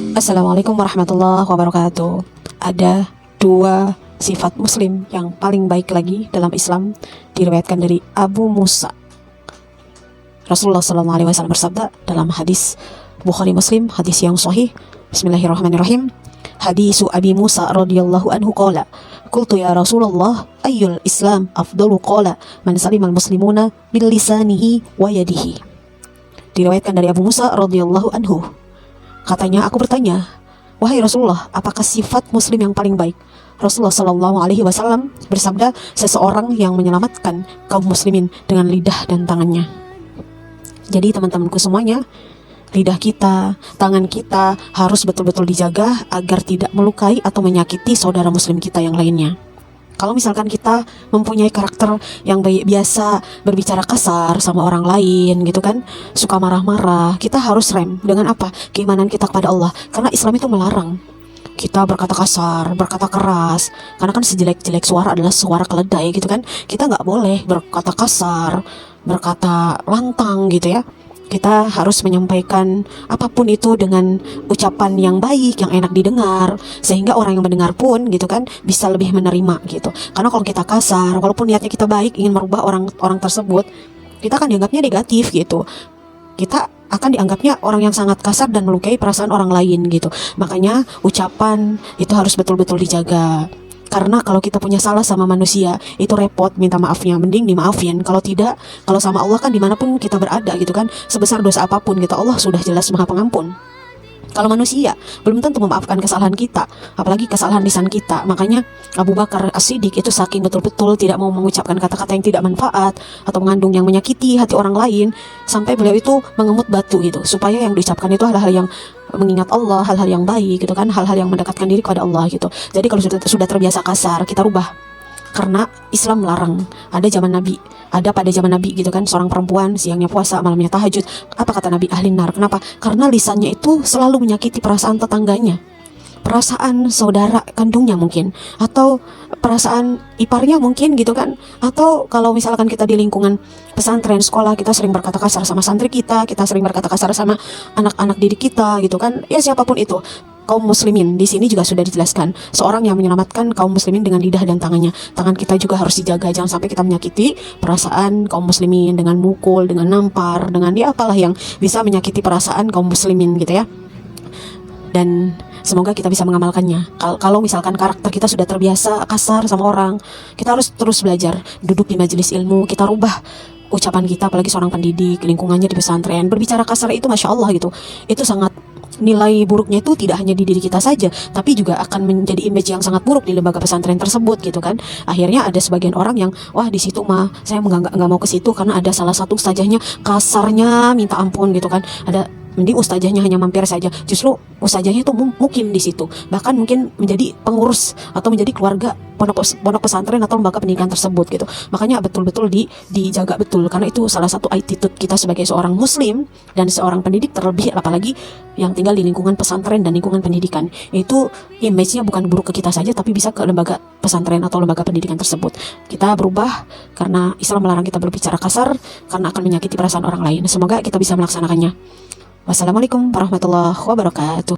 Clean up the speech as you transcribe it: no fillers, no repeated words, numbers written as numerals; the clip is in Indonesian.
Assalamualaikum warahmatullahi wabarakatuh. Ada dua sifat muslim yang paling baik lagi dalam Islam, diriwayatkan dari Abu Musa. Rasulullah SAW bersabda dalam hadis Bukhari Muslim, hadis yang sahih. Bismillahirrahmanirrahim. Hadisu Abi Musa radhiyallahu anhu qala, qultu ya Rasulullah, ayyul Islam afdalu? Qala, man salimal muslimuna bil lisanihi wa yadihi. Diriwayatkan dari Abu Musa radhiyallahu anhu. Katanya, aku bertanya, wahai Rasulullah, apakah sifat muslim yang paling baik? Rasulullah SAW bersabda, seseorang yang menyelamatkan kaum muslimin dengan lidah dan tangannya. Jadi teman-temanku semuanya, lidah kita, tangan kita harus betul-betul dijaga agar tidak melukai atau menyakiti saudara muslim kita yang lainnya. Kalau misalkan kita mempunyai karakter yang biasa berbicara kasar sama orang lain gitu kan, suka marah-marah, kita harus rem dengan apa? Keimanan kita kepada Allah. Karena Islam itu melarang kita berkata kasar, berkata keras. Karena kan sejelek-jelek suara adalah suara keledai gitu kan. Kita nggak boleh berkata kasar, berkata lantang gitu ya. Kita harus menyampaikan apapun itu dengan ucapan yang baik, yang enak didengar, sehingga orang yang mendengar pun gitu kan bisa lebih menerima gitu. Karena kalau kita kasar, walaupun niatnya kita baik ingin merubah orang tersebut, kita akan dianggapnya negatif gitu. Kita akan dianggapnya orang yang sangat kasar dan melukai perasaan orang lain gitu. Makanya ucapan itu harus betul-betul dijaga. Karena kalau kita punya salah sama manusia, itu repot minta maafnya, mending dimaafin. Kalau tidak, kalau sama Allah kan dimanapun kita berada gitu kan, sebesar dosa apapun gitu, Allah sudah jelas maha pengampun. Kalau manusia belum tentu memaafkan kesalahan kita, apalagi kesalahan lisan kita. Makanya Abu Bakar As-Siddiq itu saking betul-betul tidak mau mengucapkan kata-kata yang tidak manfaat atau mengandung yang menyakiti hati orang lain, sampai beliau itu mengemut batu gitu, supaya yang diucapkan itu hal-hal yang mengingat Allah, hal-hal yang baik gitu kan, hal-hal yang mendekatkan diri kepada Allah gitu. Jadi kalau sudah terbiasa kasar, kita rubah. Karena Islam melarang. Ada pada zaman Nabi gitu kan, seorang perempuan siangnya puasa, malamnya tahajud. Apa kata Nabi? Ahli nar. Kenapa? Karena lisannya itu selalu menyakiti perasaan tetangganya, perasaan saudara kandungnya mungkin, atau perasaan iparnya mungkin gitu kan. Atau kalau misalkan kita di lingkungan pesantren, sekolah, kita sering berkata kasar sama santri kita sering berkata kasar sama anak-anak didik kita gitu kan. Ya siapapun itu, kaum muslimin di sini juga sudah dijelaskan, seorang yang menyelamatkan kaum muslimin dengan lidah dan tangannya. Tangan kita juga harus dijaga, jangan sampai kita menyakiti perasaan kaum muslimin dengan mukul, dengan nampar, dengan ya apalah yang bisa menyakiti perasaan kaum muslimin gitu ya. Dan semoga kita bisa mengamalkannya. Kalau misalkan karakter kita sudah terbiasa kasar sama orang, kita harus terus belajar, duduk di majelis ilmu, kita rubah ucapan kita, apalagi seorang pendidik, lingkungannya di pesantren, berbicara kasar itu Masya Allah gitu. Itu sangat, nilai buruknya itu tidak hanya di diri kita saja, tapi juga akan menjadi image yang sangat buruk di lembaga pesantren tersebut gitu kan. Akhirnya ada sebagian orang yang, wah di situ mah saya nggak mau ke situ karena ada salah satu ustazahnya kasarnya minta ampun gitu kan. Mending ustazahnya hanya mampir saja. Justru ustazahnya itu mungkin di situ, bahkan mungkin menjadi pengurus atau menjadi keluarga pondok pesantren atau lembaga pendidikan tersebut gitu. Makanya betul-betul dijaga betul, karena itu salah satu attitude kita sebagai seorang muslim dan seorang pendidik, terlebih apalagi yang tinggal di lingkungan pesantren dan lingkungan pendidikan. Itu image-nya bukan buruk ke kita saja, tapi bisa ke lembaga pesantren atau lembaga pendidikan tersebut. Kita berubah karena Islam melarang kita berbicara kasar karena akan menyakiti perasaan orang lain. Semoga kita bisa melaksanakannya. Wassalamualaikum warahmatullahi wabarakatuh.